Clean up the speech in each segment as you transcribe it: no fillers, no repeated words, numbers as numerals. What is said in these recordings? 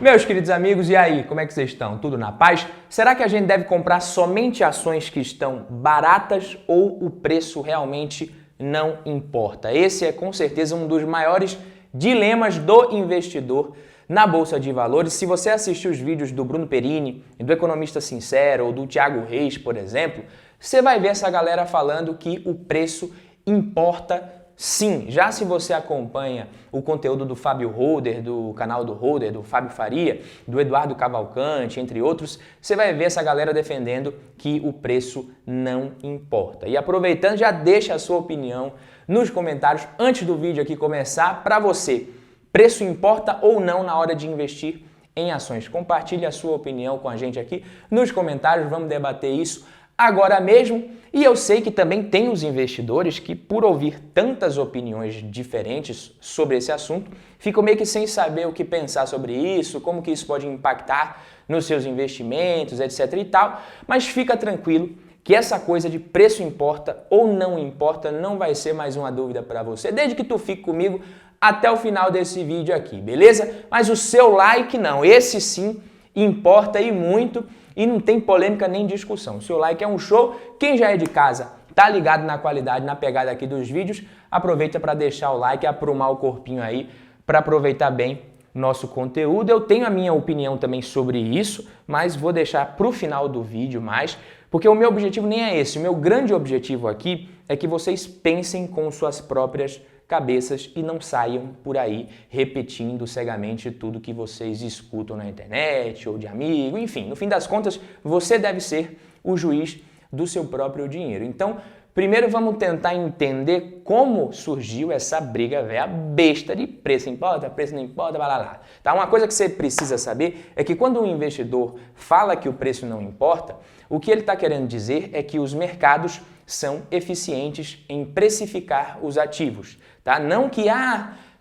Meus queridos amigos, e aí, como é que vocês estão? Tudo na paz? Será que a gente deve comprar somente ações que estão baratas ou o preço realmente não importa? Esse é com certeza um dos maiores dilemas do investidor na Bolsa de Valores. Se você assistiu os vídeos do Bruno Perini, do Economista Sincero ou do Thiago Reis, por exemplo, você vai ver essa galera falando que o preço importa sim. Já se você acompanha o conteúdo do Fábio Holder, do canal do Holder, do Fábio Faria, do Eduardo Cavalcante, entre outros, você vai ver essa galera defendendo que o preço não importa. E aproveitando, já deixa a sua opinião nos comentários antes do vídeo aqui começar. Para você, preço importa ou não na hora de investir em ações? Compartilhe a sua opinião com a gente aqui nos comentários, vamos debater isso agora mesmo. E eu sei que também tem os investidores que, por ouvir tantas opiniões diferentes sobre esse assunto, ficam meio que sem saber o que pensar sobre isso, como que isso pode impactar nos seus investimentos, etc e tal. Mas fica tranquilo que essa coisa de preço importa ou não importa não vai ser mais uma dúvida para você, desde que tu fique comigo até o final desse vídeo aqui, beleza? Mas o seu like não, esse sim importa e muito. E não tem polêmica nem discussão. O seu like é um show. Quem já é de casa, tá ligado na qualidade, na pegada aqui dos vídeos, aproveita para deixar o like, aprumar o corpinho aí, para aproveitar bem nosso conteúdo. Eu tenho a minha opinião também sobre isso, mas vou deixar para o final do vídeo mais, porque o meu objetivo nem é esse. O meu grande objetivo aqui é que vocês pensem com suas próprias cabeças e não saiam por aí repetindo cegamente tudo que vocês escutam na internet ou de amigo, enfim, no fim das contas, você deve ser o juiz do seu próprio dinheiro. Então, primeiro vamos tentar entender como surgiu essa briga véia besta de preço importa, preço não importa, blá blá blá. Tá? Uma coisa que você precisa saber é que quando um investidor fala que o preço não importa, o que ele está querendo dizer é que os mercados são eficientes em precificar os ativos. Tá? Não que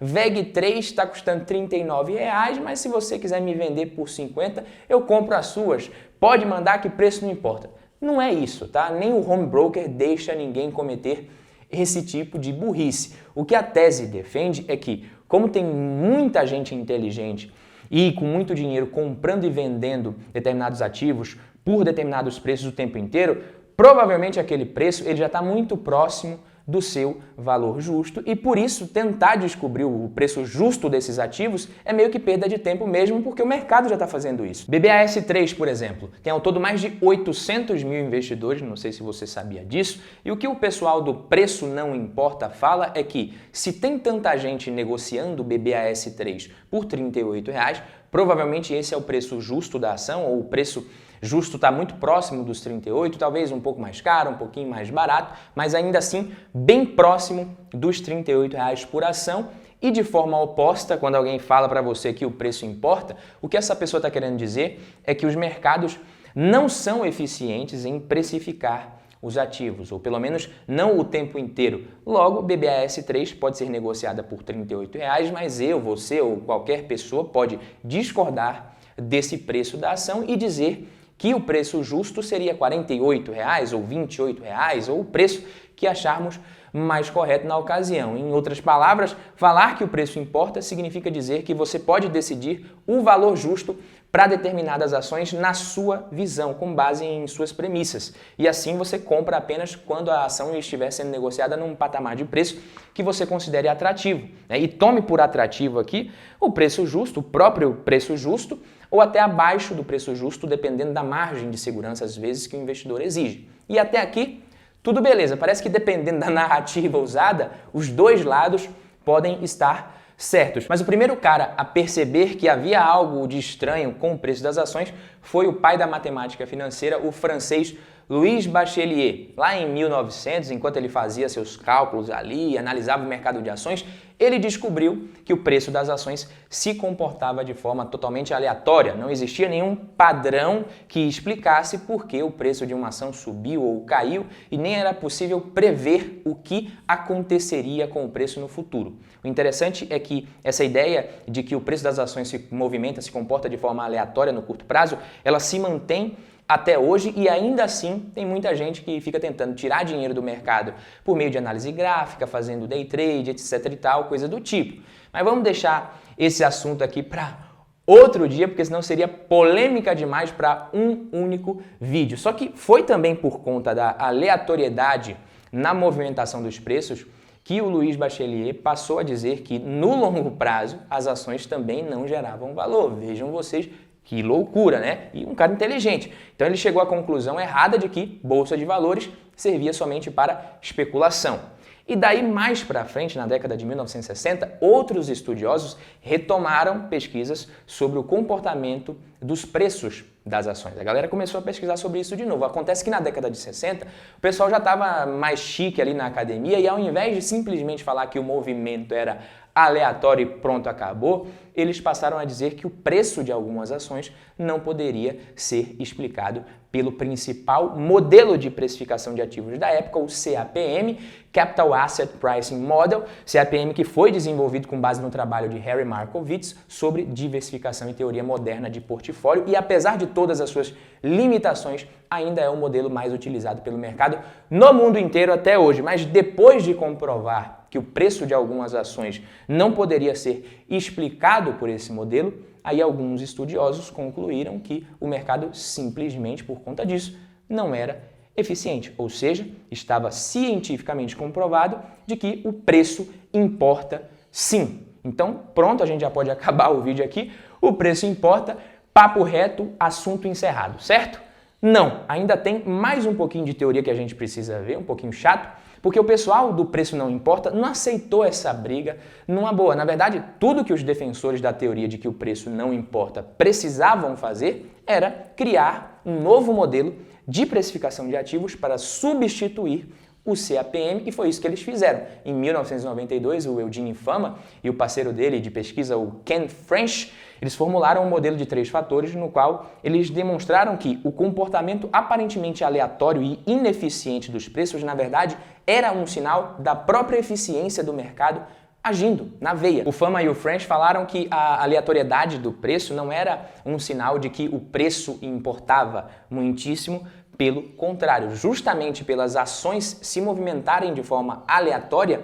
VEG3 está custando R$39, mas se você quiser me vender por 50, eu compro as suas. Pode mandar que preço não importa. Não é isso, tá? Nem o home broker deixa ninguém cometer esse tipo de burrice. O que a tese defende é que, como tem muita gente inteligente e com muito dinheiro comprando e vendendo determinados ativos por determinados preços o tempo inteiro, provavelmente aquele preço ele já está muito próximo do seu valor justo e por isso tentar descobrir o preço justo desses ativos é meio que perda de tempo mesmo, porque o mercado já está fazendo isso. BBAS3, por exemplo, tem ao todo mais de 800 mil investidores, não sei se você sabia disso, e o que o pessoal do preço não importa fala é que se tem tanta gente negociando BBAS3 por R$38, provavelmente esse é o preço justo da ação, ou o preço justo está muito próximo dos 38, talvez um pouco mais caro, um pouquinho mais barato, mas ainda assim bem próximo dos R$38 por ação. E de forma oposta, quando alguém fala para você que o preço importa, o que essa pessoa está querendo dizer é que os mercados não são eficientes em precificar os ativos, ou pelo menos não o tempo inteiro. Logo, BBAS3 pode ser negociada por R$38, mas eu, você ou qualquer pessoa pode discordar desse preço da ação e dizer que o preço justo seria R$48 ou R$28 ou o preço que acharmos mais correto na ocasião. Em outras palavras, falar que o preço importa significa dizer que você pode decidir o valor justo para determinadas ações na sua visão, com base em suas premissas. E assim você compra apenas quando a ação estiver sendo negociada num patamar de preço que você considere atrativo. E tome por atrativo aqui o preço justo, o próprio preço justo, ou até abaixo do preço justo, dependendo da margem de segurança, às vezes, que o investidor exige. E até aqui, tudo beleza. Parece que dependendo da narrativa usada, os dois lados podem estar certos. Mas o primeiro cara a perceber que havia algo de estranho com o preço das ações foi o pai da matemática financeira, o francês Louis Bachelier. Lá em 1900, enquanto ele fazia seus cálculos ali, analisava o mercado de ações, ele descobriu que o preço das ações se comportava de forma totalmente aleatória. Não existia nenhum padrão que explicasse por que o preço de uma ação subiu ou caiu e nem era possível prever o que aconteceria com o preço no futuro. O interessante é que essa ideia de que o preço das ações se movimenta, se comporta de forma aleatória no curto prazo, ela se mantém até hoje e ainda assim tem muita gente que fica tentando tirar dinheiro do mercado por meio de análise gráfica, fazendo day trade, etc e tal, coisa do tipo. Mas vamos deixar esse assunto aqui para outro dia, porque senão seria polêmica demais para um único vídeo. Só que foi também por conta da aleatoriedade na movimentação dos preços que o Louis Bachelier passou a dizer que no longo prazo as ações também não geravam valor. Vejam vocês que loucura, né? E um cara inteligente. Então ele chegou à conclusão errada de que bolsa de valores servia somente para especulação. E daí mais para frente, na década de 1960, outros estudiosos retomaram pesquisas sobre o comportamento dos preços das ações. A galera começou a pesquisar sobre isso de novo. Acontece que na década de 60, o pessoal já estava mais chique ali na academia e ao invés de simplesmente falar que o movimento era aleatório e pronto, acabou, eles passaram a dizer que o preço de algumas ações não poderia ser explicado pelo principal modelo de precificação de ativos da época, o CAPM, Capital Asset Pricing Model, CAPM que foi desenvolvido com base no trabalho de Harry Markowitz sobre diversificação e teoria moderna de portfólio e apesar de todas as suas limitações, ainda é o modelo mais utilizado pelo mercado no mundo inteiro até hoje. Mas depois de comprovar que o preço de algumas ações não poderia ser explicado por esse modelo, aí alguns estudiosos concluíram que o mercado simplesmente por conta disso não era eficiente, ou seja, estava cientificamente comprovado de que o preço importa sim. Então, pronto, a gente já pode acabar o vídeo aqui. O preço importa, papo reto, assunto encerrado, certo? Não, ainda tem mais um pouquinho de teoria que a gente precisa ver, um pouquinho chato, porque o pessoal do preço não importa não aceitou essa briga numa boa. Na verdade, tudo que os defensores da teoria de que o preço não importa precisavam fazer era criar um novo modelo de precificação de ativos para substituir o CAPM e foi isso que eles fizeram. Em 1992, o Eugene Fama e o parceiro dele de pesquisa, o Ken French, eles formularam um modelo de 3 fatores no qual eles demonstraram que o comportamento aparentemente aleatório e ineficiente dos preços, na verdade, era um sinal da própria eficiência do mercado agindo na veia. O Fama e o French falaram que a aleatoriedade do preço não era um sinal de que o preço importava muitíssimo, pelo contrário, justamente pelas ações se movimentarem de forma aleatória,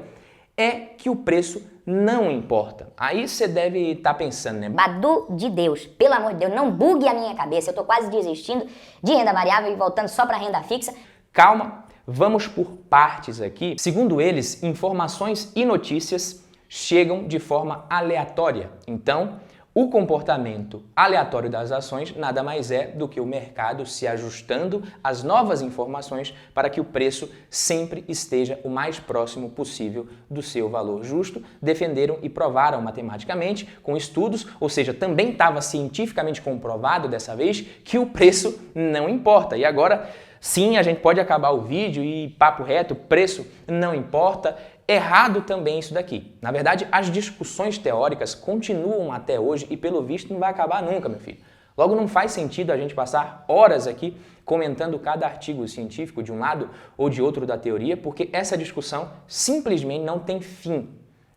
é que o preço não importa. Aí você deve estar pensando, né? Badu de Deus, pelo amor de Deus, não bugue a minha cabeça. Eu tô quase desistindo de renda variável e voltando só para renda fixa. Calma, vamos por partes aqui. Segundo eles, informações e notícias chegam de forma aleatória. Então, o comportamento aleatório das ações nada mais é do que o mercado se ajustando às novas informações para que o preço sempre esteja o mais próximo possível do seu valor justo. Defenderam e provaram matematicamente com estudos, ou seja, também estava cientificamente comprovado dessa vez que o preço não importa. E agora, sim, a gente pode acabar o vídeo e papo reto, preço não importa. Errado também isso daqui. Na verdade, as discussões teóricas continuam até hoje e, pelo visto, não vai acabar nunca, meu filho. Logo, não faz sentido a gente passar horas aqui comentando cada artigo científico de um lado ou de outro da teoria, porque essa discussão simplesmente não tem fim.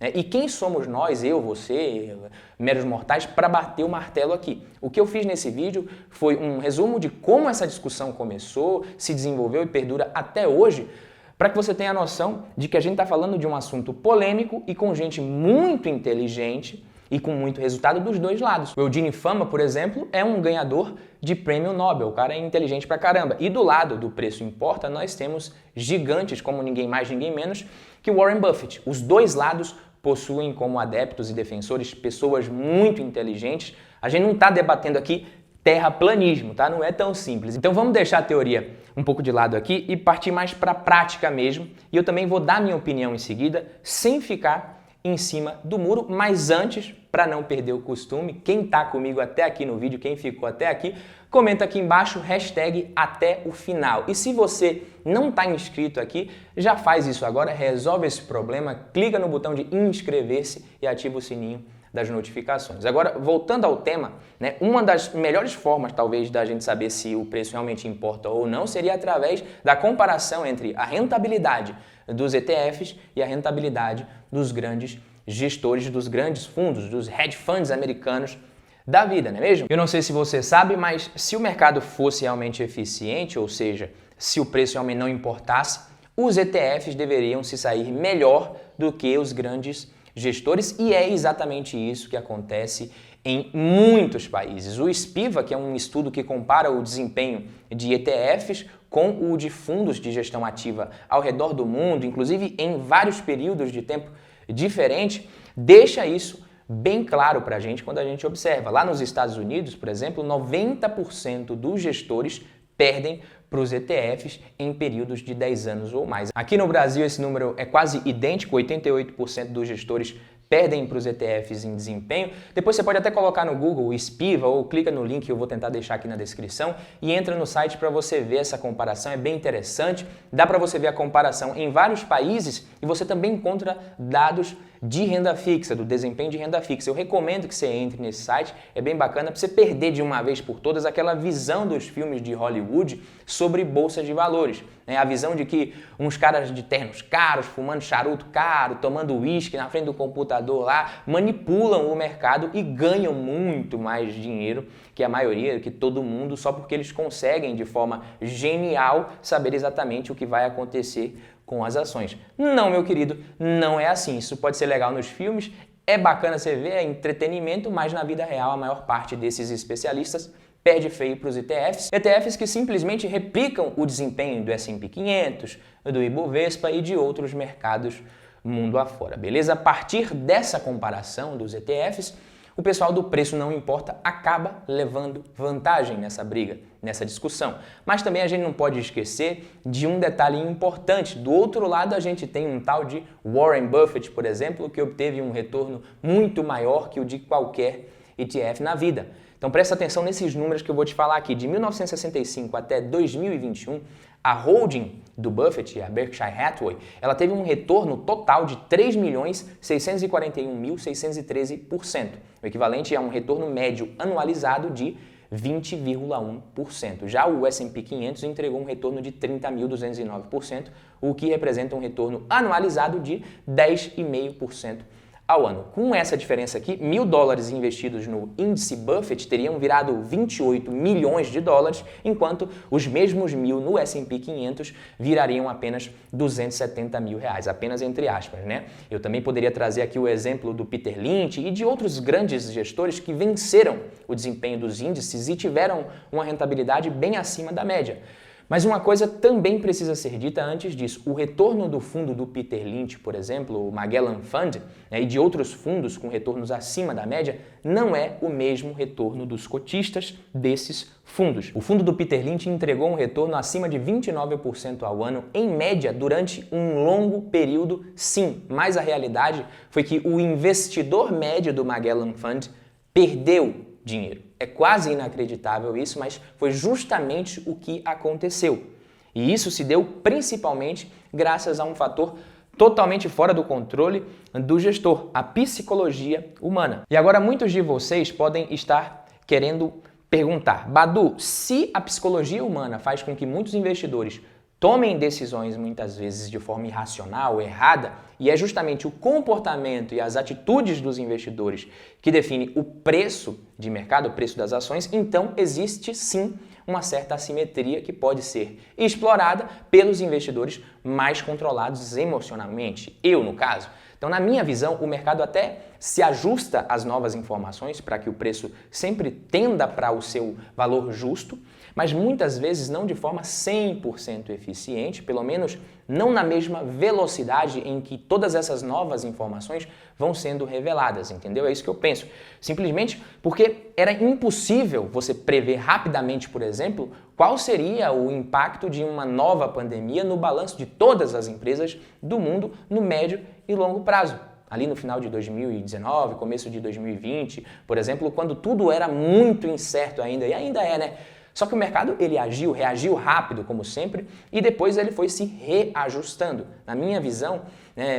E quem somos nós, eu, você, meros mortais, para bater o martelo aqui? O que eu fiz nesse vídeo foi um resumo de como essa discussão começou, se desenvolveu e perdura até hoje, para que você tenha a noção de que a gente está falando de um assunto polêmico e com gente muito inteligente e com muito resultado dos dois lados. O Eugene Fama, por exemplo, é um ganhador de prêmio Nobel, o cara é inteligente pra caramba. E do lado do preço importa, nós temos gigantes como ninguém mais, ninguém menos que Warren Buffett. Os dois lados possuem como adeptos e defensores pessoas muito inteligentes. A gente não está debatendo aqui terraplanismo, tá? Não é tão simples. Então vamos deixar a teoria um pouco de lado aqui e partir mais para a prática mesmo. E eu também vou dar minha opinião em seguida, sem ficar em cima do muro, mas antes, para não perder o costume, quem tá comigo até aqui no vídeo, quem ficou até aqui, comenta aqui embaixo, hashtag até o final. E se você não está inscrito aqui, já faz isso agora, resolve esse problema, clica no botão de inscrever-se e ativa o sininho das notificações. Agora, voltando ao tema, né, uma das melhores formas, talvez, da gente saber se o preço realmente importa ou não, seria através da comparação entre a rentabilidade dos ETFs e a rentabilidade dos grandes gestores, dos grandes fundos, dos hedge funds americanos da vida, não é mesmo? Eu não sei se você sabe, mas se o mercado fosse realmente eficiente, ou seja, se o preço realmente não importasse, os ETFs deveriam se sair melhor do que os grandes gestores, e é exatamente isso que acontece em muitos países. O SPIVA, que é um estudo que compara o desempenho de ETFs com o de fundos de gestão ativa ao redor do mundo, inclusive em vários períodos de tempo diferentes, deixa isso bem claro para a gente quando a gente observa. Lá nos Estados Unidos, por exemplo, 90% dos gestores perdem para os ETFs em períodos de 10 anos ou mais. Aqui no Brasil esse número é quase idêntico, 88% dos gestores perdem para os ETFs em desempenho. Depois você pode até colocar no Google o SPIVA ou clica no link que eu vou tentar deixar aqui na descrição e entra no site para você ver essa comparação, é bem interessante. Dá para você ver a comparação em vários países e você também encontra dados de renda fixa, do desempenho de renda fixa. Eu recomendo que você entre nesse site, é bem bacana para você perder de uma vez por todas aquela visão dos filmes de Hollywood sobre bolsa de valores. A visão de que uns caras de ternos caros, fumando charuto caro, tomando uísque na frente do computador lá, manipulam o mercado e ganham muito mais dinheiro que a maioria, que todo mundo, só porque eles conseguem de forma genial saber exatamente o que vai acontecer com as ações. Não, meu querido, não é assim. Isso pode ser legal nos filmes, é bacana você ver, é entretenimento, mas na vida real a maior parte desses especialistas perde feio para os ETFs. ETFs que simplesmente replicam o desempenho do S&P 500, do Ibovespa e de outros mercados mundo afora, beleza? A partir dessa comparação dos ETFs, o pessoal do preço não importa acaba levando vantagem nessa briga, nessa discussão. Mas também a gente não pode esquecer de um detalhe importante. Do outro lado, a gente tem um tal de Warren Buffett, por exemplo, que obteve um retorno muito maior que o de qualquer ETF na vida. Então presta atenção nesses números que eu vou te falar aqui. De 1965 até 2021, a holding do Buffett, a Berkshire Hathaway, ela teve um retorno total de 3.641.613%, o equivalente a um retorno médio anualizado de 20,1%. Já o S&P 500 entregou um retorno de 30.209%, o que representa um retorno anualizado de 10,5% ao ano. Com essa diferença aqui, $1.000 investidos no índice Buffett teriam virado 28 milhões de dólares, enquanto os mesmos 1.000 no S&P 500 virariam apenas 270 mil reais, apenas entre aspas, né? Eu também poderia trazer aqui o exemplo do Peter Lynch e de outros grandes gestores que venceram o desempenho dos índices e tiveram uma rentabilidade bem acima da média. Mas uma coisa também precisa ser dita antes disso. O retorno do fundo do Peter Lynch, por exemplo, o Magellan Fund, e de outros fundos com retornos acima da média, não é o mesmo retorno dos cotistas desses fundos. O fundo do Peter Lynch entregou um retorno acima de 29% ao ano, em média, durante um longo período, sim. Mas a realidade foi que o investidor médio do Magellan Fund perdeu dinheiro. É quase inacreditável isso, mas foi justamente o que aconteceu. E isso se deu principalmente graças a um fator totalmente fora do controle do gestor, a psicologia humana. E agora muitos de vocês podem estar querendo perguntar: Badu, se a psicologia humana faz com que muitos investidores tomem decisões muitas vezes de forma irracional, errada, e é justamente o comportamento e as atitudes dos investidores que define o preço de mercado, o preço das ações, então existe sim uma certa assimetria que pode ser explorada pelos investidores mais controlados emocionalmente, eu no caso. Então, na minha visão, o mercado até se ajusta às novas informações para que o preço sempre tenda para o seu valor justo, mas muitas vezes não de forma 100% eficiente, pelo menos não na mesma velocidade em que todas essas novas informações vão sendo reveladas, entendeu? É isso que eu penso. Simplesmente porque era impossível você prever rapidamente, por exemplo, qual seria o impacto de uma nova pandemia no balanço de todas as empresas do mundo no médio e longo prazo. Ali no final de 2019, começo de 2020, por exemplo, quando tudo era muito incerto ainda, e ainda é, né? Só que o mercado ele reagiu rápido, como sempre, e depois ele foi se reajustando. Na minha visão,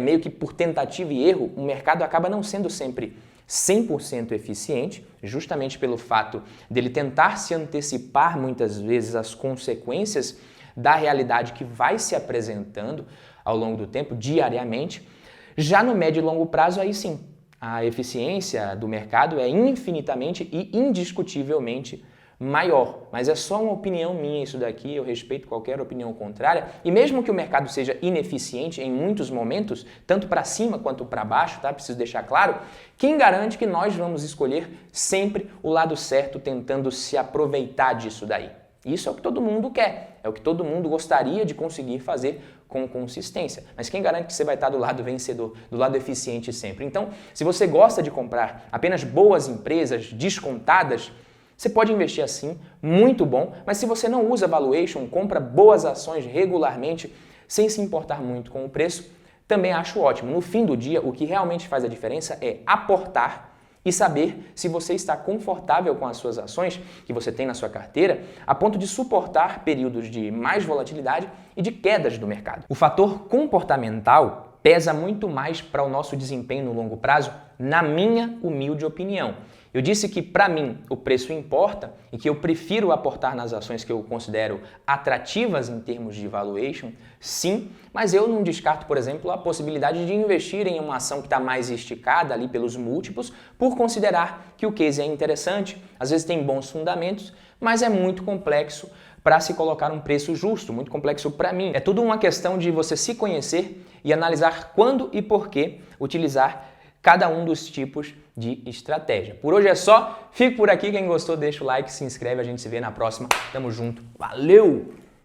meio que por tentativa e erro, o mercado acaba não sendo sempre 100% eficiente, justamente pelo fato dele tentar se antecipar muitas vezes às consequências da realidade que vai se apresentando ao longo do tempo, diariamente. Já no médio e longo prazo, aí sim, a eficiência do mercado é infinitamente e indiscutivelmente maior. Mas é só uma opinião minha isso daqui, eu respeito qualquer opinião contrária. E mesmo que o mercado seja ineficiente em muitos momentos, tanto para cima quanto para baixo, tá? Preciso deixar claro, quem garante que nós vamos escolher sempre o lado certo, tentando se aproveitar disso daí? Isso é o que todo mundo quer, é o que todo mundo gostaria de conseguir fazer com consistência. Mas quem garante que você vai estar do lado vencedor, do lado eficiente sempre? Então, se você gosta de comprar apenas boas empresas descontadas, você pode investir assim, muito bom, mas se você não usa valuation, compra boas ações regularmente, sem se importar muito com o preço, também acho ótimo. No fim do dia, o que realmente faz a diferença é aportar e saber se você está confortável com as suas ações que você tem na sua carteira, a ponto de suportar períodos de mais volatilidade e de quedas do mercado. O fator comportamental pesa muito mais para o nosso desempenho no longo prazo, na minha humilde opinião. Eu disse que, para mim, o preço importa e que eu prefiro aportar nas ações que eu considero atrativas em termos de valuation, sim, mas eu não descarto, por exemplo, a possibilidade de investir em uma ação que está mais esticada ali pelos múltiplos, por considerar que o case é interessante, às vezes tem bons fundamentos, mas é muito complexo para se colocar um preço justo, muito complexo para mim. É tudo uma questão de você se conhecer e analisar quando e por que utilizar cada um dos tipos de estratégia. Por hoje é só, fico por aqui, quem gostou deixa o like, se inscreve, a gente se vê na próxima, tamo junto, valeu!